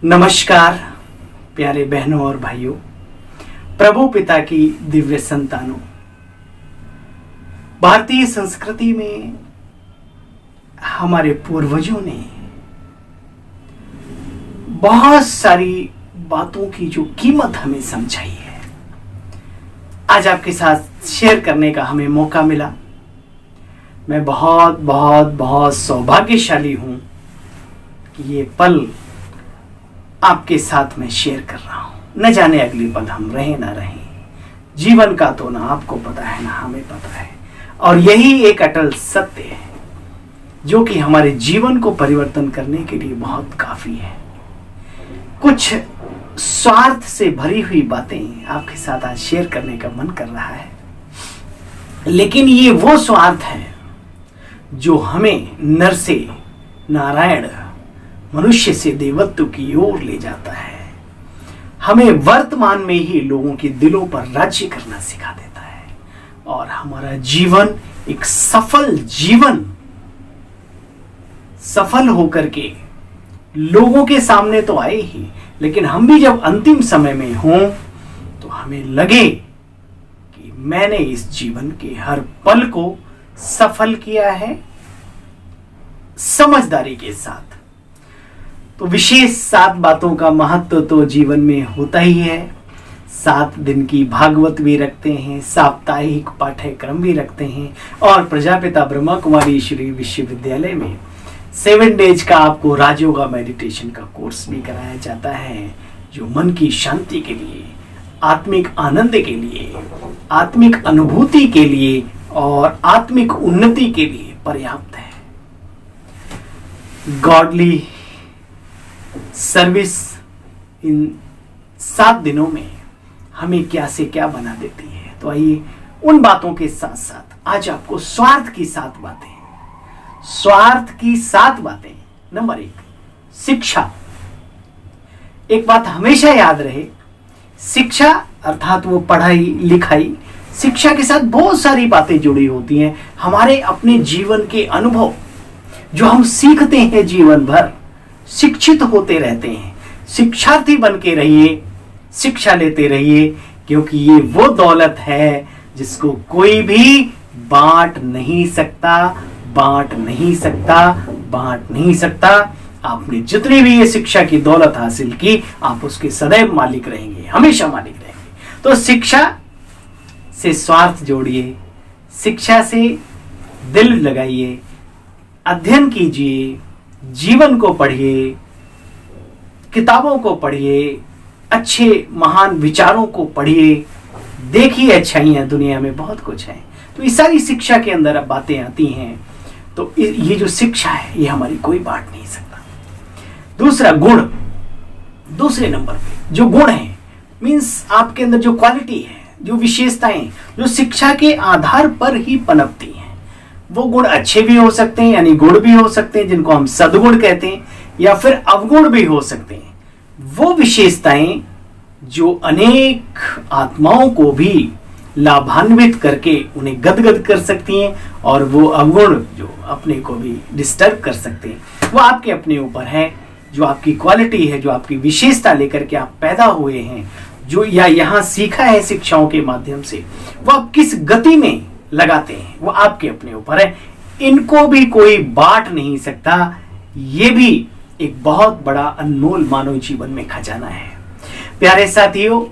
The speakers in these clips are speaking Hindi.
नमस्कार प्यारे बहनों और भाइयों, प्रभु पिता की दिव्य संतानों। भारतीय संस्कृति में हमारे पूर्वजों ने बहुत सारी बातों की जो कीमत हमें समझाई है, आज आपके साथ शेयर करने का हमें मौका मिला। मैं बहुत बहुत बहुत सौभाग्यशाली हूं कि ये पल आपके साथ में शेयर कर रहा हूं। न जाने अगली पल हम रहे ना रहे, जीवन का तो ना आपको पता है ना हमें पता है, और यही एक अटल सत्य है जो कि हमारे जीवन को परिवर्तन करने के लिए बहुत काफी है। कुछ स्वार्थ से भरी हुई बातें आपके साथ आज शेयर करने का मन कर रहा है, लेकिन ये वो स्वार्थ है जो हमें नर से नारायण, मनुष्य से देवत्व की ओर ले जाता है। हमें वर्तमान में ही लोगों के दिलों पर राज्य करना सिखा देता है, और हमारा जीवन एक सफल जीवन, सफल होकर के लोगों के सामने तो आए ही, लेकिन हम भी जब अंतिम समय में हों तो हमें लगे कि मैंने इस जीवन के हर पल को सफल किया है समझदारी के साथ। तो विशेष 7 बातों का महत्व तो जीवन में होता ही है। 7 दिन की भागवत भी रखते हैं, साप्ताहिक पाठ्यक्रम भी रखते हैं, और प्रजापिता ब्रह्मा कुमारी श्री विश्वविद्यालय में 7 डेज का आपको राजयोगा मेडिटेशन का कोर्स भी कराया जाता है, जो मन की शांति के लिए, आत्मिक आनंद के लिए, आत्मिक अनुभूति के लिए और आत्मिक उन्नति के लिए पर्याप्त है। गॉडली सर्विस इन 7 दिनों में हमें क्या से क्या बना देती है। तो आइए उन बातों के साथ साथ आज आपको स्वार्थ की 7 बातें, स्वार्थ की 7 बातें। नंबर 1, शिक्षा। एक बात हमेशा याद रहे, शिक्षा अर्थात वो पढ़ाई लिखाई, शिक्षा के साथ बहुत सारी बातें जुड़ी होती हैं। हमारे अपने जीवन के अनुभव जो हम सीखते हैं, जीवन भर शिक्षित होते रहते हैं। शिक्षार्थी बन के रहिए, शिक्षा लेते रहिए, क्योंकि ये वो दौलत है जिसको कोई भी बांट नहीं सकता, बांट नहीं सकता, बांट नहीं सकता। आपने जितनी भी ये शिक्षा की दौलत हासिल की, आप उसके सदैव मालिक रहेंगे, हमेशा मालिक रहेंगे। तो शिक्षा से स्वार्थ जोड़िए, शिक्षा से दिल लगाइए, अध्ययन कीजिए, जीवन को पढ़िए, किताबों को पढ़िए, अच्छे महान विचारों को पढ़िए, देखिए अच्छाइयाँ दुनिया में बहुत कुछ है। तो इस सारी शिक्षा के अंदर अब बातें आती हैं। तो ये जो शिक्षा है ये हमारी कोई बांट नहीं सकता। दूसरा, गुण। दूसरे नंबर पे जो गुण है, मीन्स आपके अंदर जो क्वालिटी है, जो विशेषताएं, जो शिक्षा के आधार पर ही पनपती हैं, वो गुण अच्छे भी हो सकते हैं, यानी गुण भी हो सकते हैं जिनको हम सद्गुण कहते हैं, या फिर अवगुण भी हो सकते हैं। वो विशेषताएं जो अनेक आत्माओं को भी लाभान्वित करके उन्हें गदगद कर सकती हैं, और वो अवगुण जो अपने को भी डिस्टर्ब कर सकते हैं, वो आपके अपने ऊपर है। जो आपकी क्वालिटी है, जो आपकी विशेषता लेकर के आप पैदा हुए हैं, जो या यहाँ सीखा है शिक्षाओं के माध्यम से, वो आप किस गति में लगाते हैं, वो आपके अपने ऊपर है। इनको भी कोई बांट नहीं सकता। ये भी एक बहुत बड़ा अनमोल मानव जीवन में खजाना है। प्यारे साथियों,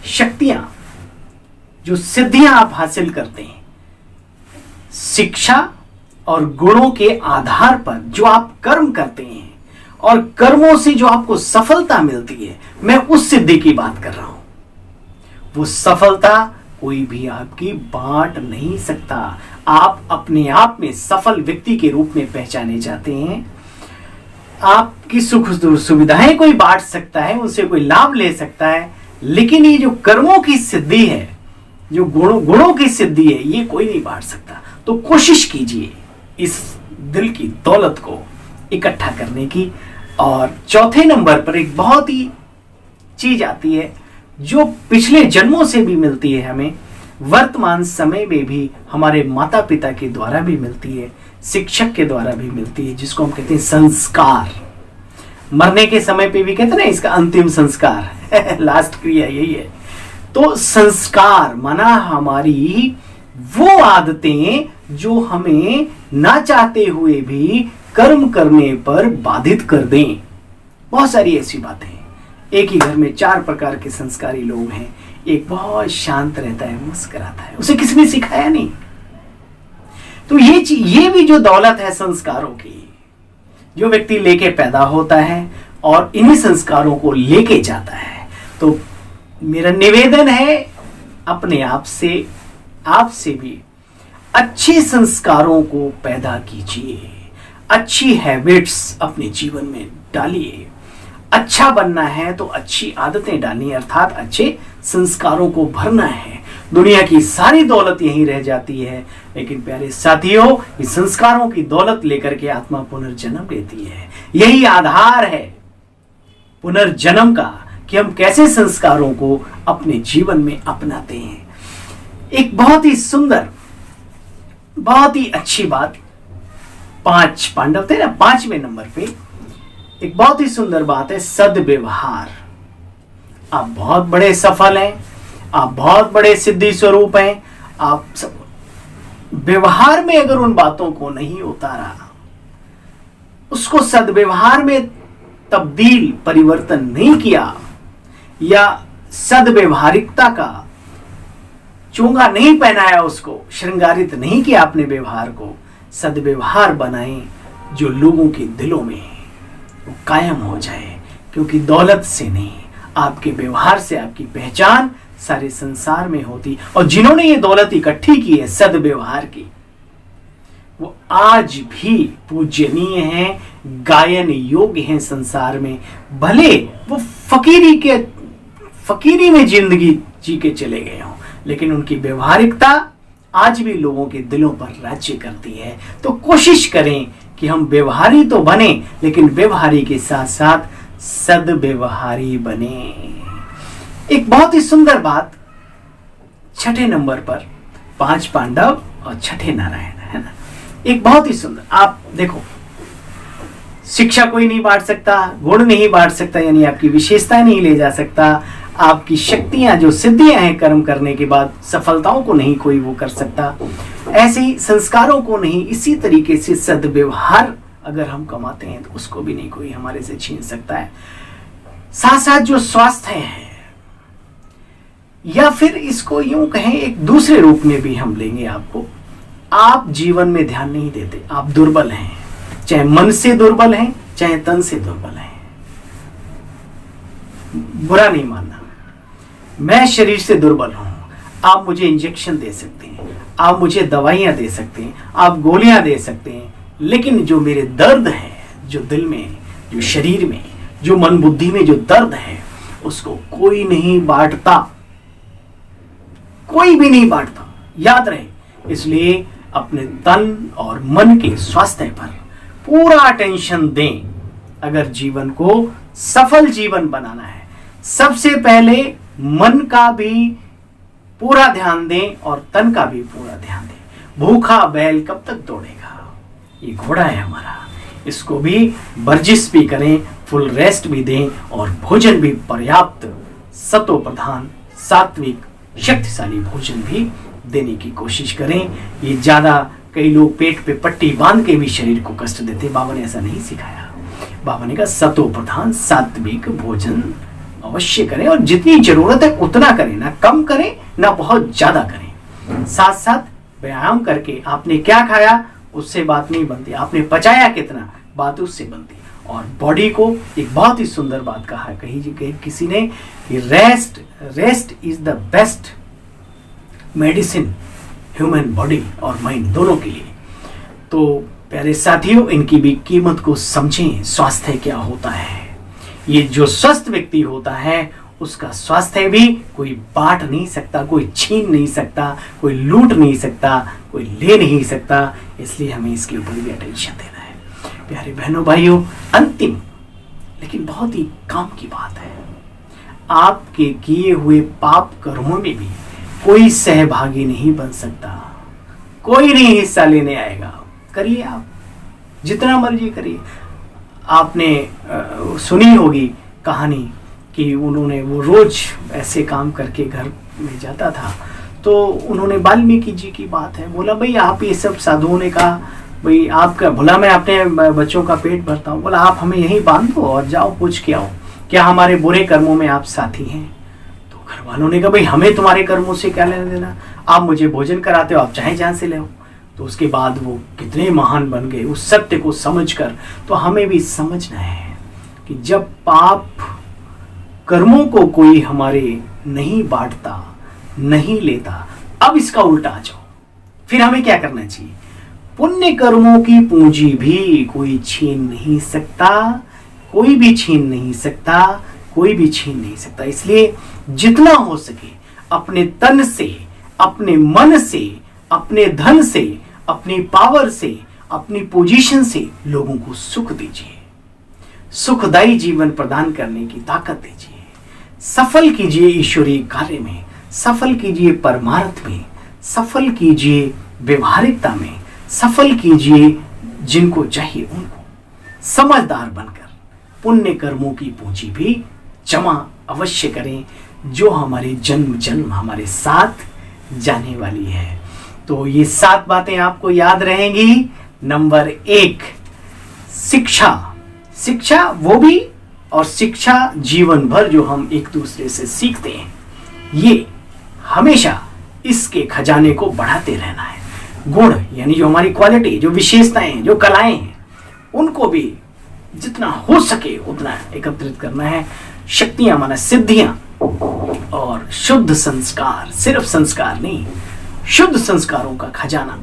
शक्तियां, जो सिद्धियां आप हासिल करते हैं, शिक्षा और गुणों के आधार पर जो आप कर्म करते हैं और कर्मों से जो आपको सफलता मिलती है, मैं उस सिद्धि की बात कर रहा हूं। वो सफलता कोई भी आपकी बांट नहीं सकता। आप अपने आप में सफल व्यक्ति के रूप में पहचाने जाते हैं। आपकी सुख सुविधाएं कोई बांट सकता है, उससे कोई लाभ ले सकता है, लेकिन ये जो कर्मों की सिद्धि है, जो गुणों की सिद्धि है, ये कोई नहीं बांट सकता। तो कोशिश कीजिए इस दिल की दौलत को इकट्ठा करने की। और चौथे नंबर पर एक बहुत ही चीज आती है जो पिछले जन्मों से भी मिलती है हमें, वर्तमान समय में भी हमारे माता पिता के द्वारा भी मिलती है, शिक्षक के द्वारा भी मिलती है, जिसको हम कहते हैं संस्कार। मरने के समय पे भी कहते ना इसका अंतिम संस्कार लास्ट क्रिया यही है। तो संस्कार माना हमारी वो आदतें जो हमें ना चाहते हुए भी कर्म करने पर बाधित कर दें। बहुत सारी ऐसी बातें। एक ही घर में 4 प्रकार के संस्कारी लोग हैं। एक बहुत शांत रहता है, मुस्कुराता है, उसे किसी ने सिखाया नहीं। तो ये भी जो दौलत है संस्कारों की, जो व्यक्ति लेके पैदा होता है और इन्हीं संस्कारों को लेके जाता है। तो मेरा निवेदन है अपने आप से, आपसे भी अच्छे संस्कारों को पैदा कीजिए, अच्छी हैबिट्स अपने जीवन में डालिए। अच्छा बनना है तो अच्छी आदतें डालनी, अर्थात अच्छे संस्कारों को भरना है। दुनिया की सारी दौलत यहीं रह जाती है, लेकिन प्यारे साथियों, इस संस्कारों की दौलत लेकर के आत्मा पुनर्जन्म लेती है। यही आधार है पुनर्जन्म का कि हम कैसे संस्कारों को अपने जीवन में अपनाते हैं। एक बहुत ही सुंदर, बहुत ही अच्छी बात, 5 पांडव थे ना, 5वें नंबर पे एक बहुत ही सुंदर बात है, सद्व्यवहार। आप बहुत बड़े सफल हैं, आप बहुत बड़े सिद्धि स्वरूप हैं, आप सब व्यवहार में अगर उन बातों को नहीं उतारा, उसको सद्व्यवहार में तब्दील परिवर्तन नहीं किया, या सद्व्यवहारिकता का चोंगा नहीं पहनाया, उसको श्रृंगारित नहीं किया अपने व्यवहार को, सद्व्यवहार बनाएं जो लोगों के दिलों में वो कायम हो जाए। क्योंकि दौलत से नहीं, आपके व्यवहार से आपकी पहचान सारे संसार में होती। और जिन्होंने ये दौलत इकट्ठी की है सद्व्यवहार की, वो आज भी पूजनीय हैं, गायन योग्य हैं संसार में। भले वो फकीरी में जिंदगी जी के चले गए हों, लेकिन उनकी व्यवहारिकता आज भी लोगों के दिलों पर राज्य करती है। तो कोशिश करें कि हम व्यवहारी तो बने, लेकिन व्यवहारी के साथ साथ सद्व्यवहारी बने। एक बहुत ही सुंदर बात 6ठे नंबर पर, 5 पांडव और 6ठे नारायण, है ना। एक बहुत ही सुंदर, आप देखो, शिक्षा कोई नहीं बांट सकता, गुण नहीं बांट सकता, यानी आपकी विशेषताएं नहीं ले जा सकता, आपकी शक्तियां जो सिद्धियां हैं कर्म करने के बाद, सफलताओं को नहीं कोई वो कर सकता। ऐसे ही संस्कारों को नहीं, इसी तरीके से सद्व्यवहार अगर हम कमाते हैं तो उसको भी नहीं कोई हमारे से छीन सकता है। साथ साथ जो स्वास्थ्य है, या फिर इसको यूं कहें एक दूसरे रूप में भी हम लेंगे आपको, आप जीवन में ध्यान नहीं देते, आप दुर्बल हैं, चाहे मन से दुर्बल हैं, चाहे तन से दुर्बल हैं। बुरा नहीं मानना, मैं शरीर से दुर्बल हूं, आप मुझे इंजेक्शन दे सकते हैं, आप मुझे दवाइयां दे सकते हैं, आप गोलियां दे सकते हैं, लेकिन जो मेरे दर्द है, जो दिल में, जो शरीर में, जो मन बुद्धि में जो दर्द है, उसको कोई नहीं बांटता, कोई भी नहीं बांटता, याद रहे। इसलिए अपने तन और मन के स्वास्थ्य पर पूरा अटेंशन दें। अगर जीवन को सफल जीवन बनाना है, सबसे पहले मन का भी पूरा ध्यान दें और तन का भी पूरा ध्यान दें। भूखा बैल कब तक दौड़ेगा, ये घोड़ा है हमारा, इसको भी वर्जिश भी करें, फुल रेस्ट भी दें और भोजन भी पर्याप्त सत्व प्रधान सात्विक शक्तिशाली भोजन भी देने की कोशिश करें। ये ज्यादा, कई लोग पेट पे पट्टी बांध के भी शरीर को कष्ट देते, बाबा ने ऐसा नहीं सिखाया। बाबा ने कहा सत्व प्रधान सात्विक भोजन अवश्य करें और जितनी जरूरत है उतना करें, ना कम करें ना बहुत ज्यादा करें। साथ साथ व्यायाम करके आपने क्या खाया उससे बात नहीं बनती, आपने पचाया कितना बात उससे बनती। और बॉडी को एक बहुत ही सुंदर बात कहा, कही किसी ने कि rest is the best medicine human body और माइंड दोनों के लिए। तो प्यारे साथियों, इनकी भी कीमत को समझें। स्वास्थ्य क्या होता है, ये जो स्वस्थ व्यक्ति होता है उसका स्वास्थ्य भी कोई बांट नहीं सकता, कोई छीन नहीं सकता, कोई लूट नहीं सकता, कोई ले नहीं सकता। इसलिए हमें इसके ऊपर भी अटेंशन देना है। प्यारे बहनों भाइयों, अंतिम लेकिन बहुत ही काम की बात है, आपके किए हुए पाप कर्मों में भी कोई सहभागी नहीं बन सकता, कोई नहीं हिस्सा लेने आएगा। करिए, आप जितना मर्जी करिए। आपने सुनी होगी कहानी कि उन्होंने वो रोज ऐसे काम करके घर में जाता था, तो उन्होंने वाल्मीकि जी की बात है, बोला भाई आप ये सब साधुओं ने कहा भाई आपका भला मैं अपने बच्चों का पेट भरता हूँ, बोला आप हमें यहीं बांध दो और जाओ पूछ के आओ क्या हमारे बुरे कर्मों में आप साथी हैं। तो घर वालों ने कहा भाई हमें तुम्हारे कर्मों से क्या लेना देना, आप मुझे भोजन कराते हो, आप चाहे जहां से ले हो। तो उसके बाद वो कितने महान बन गए उस सत्य को समझकर। तो हमें भी समझना है कि जब पाप कर्मों को कोई हमारे नहीं बांटता, नहीं लेता, अब इसका उल्टा आ जाओ, फिर हमें क्या करना चाहिए। पुण्य कर्मों की पूंजी भी कोई छीन नहीं सकता, कोई भी छीन नहीं सकता, कोई भी छीन नहीं सकता। इसलिए जितना हो सके अपने तन से, अपने मन से, अपने धन से, अपनी पावर से, अपनी पोजीशन से लोगों को सुख दीजिए, सुखदायी जीवन प्रदान करने की ताकत दीजिए, सफल कीजिए ईश्वरीय कार्य में, सफल कीजिए परमार्थ में, सफल कीजिए व्यवहारिकता में, सफल कीजिए जिनको चाहिए उनको। समझदार बनकर पुण्य कर्मों की पूंजी भी जमा अवश्य करें जो हमारे जन्म जन्म हमारे साथ जाने वाली है। तो ये 7 बातें आपको याद रहेंगी। नंबर 1, शिक्षा, शिक्षा वो भी, और शिक्षा जीवन भर जो हम एक दूसरे से सीखते हैं, ये हमेशा इसके खजाने को बढ़ाते रहना है। गुण यानी जो हमारी क्वालिटी, जो विशेषताएं, जो कलाएं हैं, उनको भी जितना हो सके उतना एकत्रित करना है। शक्तियां माना सिद्धियां, और शुद्ध संस्कार, सिर्फ संस्कार नहीं, शुद्ध संस्कारों का खजाना,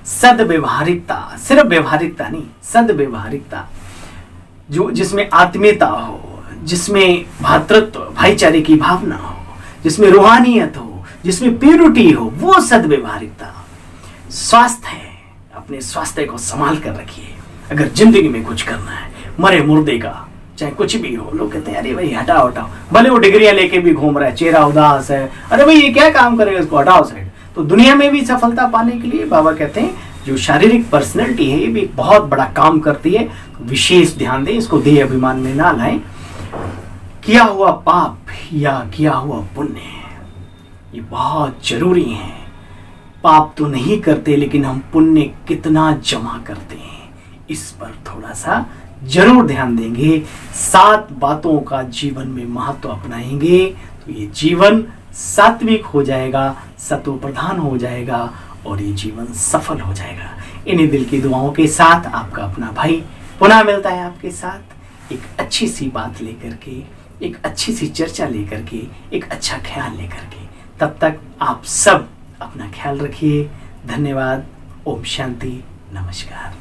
सद्व्यवहारिकता, सिर्फ व्यवहारिकता नहीं, सद्व्यवहारिकता, जो जिसमें आत्मीयता हो, जिसमें भातृत्व भाईचारे की भावना हो, जिसमें रूहानियत हो, जिसमें प्यूरिटी हो, वो सद्व्यवहारिकता। स्वास्थ्य है, अपने स्वास्थ्य को संभाल कर रखिए। अगर जिंदगी में कुछ करना है, मरे मुर्दे का चाहे कुछ भी हो, लोग कहते हैं अरे भाई हटाओ हटाओ, भले वो डिग्रियां लेके भी घूम रहा है, चेहरा उदास है, अरे भाई ये क्या काम करेगा, इसको हटाओ साइड। तो दुनिया में भी सफलता पाने के लिए बाबा कहते हैं जो शारीरिक पर्सनैलिटी है ये भी बहुत बड़ा काम करती है, विशेष ध्यान दें, इसको देह अभिमान में ना लाएं। किया हुआ पाप या किया हुआ पुण्य ये बहुत जरूरी है। पाप तो नहीं करते लेकिन हम पुण्य कितना जमा करते हैं, इस पर थोड़ा सा जरूर ध्यान देंगे। 7 बातों का जीवन में महत्व अपनाएंगे तो ये जीवन सात्विक हो जाएगा, सत्व प्रधान हो जाएगा और ये जीवन सफल हो जाएगा। इन्हीं दिल की दुआओं के साथ आपका अपना भाई पुनः मिलता है आपके साथ, एक अच्छी सी बात लेकर के, एक अच्छी सी चर्चा लेकर के, एक अच्छा ख्याल लेकर के। तब तक आप सब अपना ख्याल रखिए। धन्यवाद। ओम शांति। नमस्कार।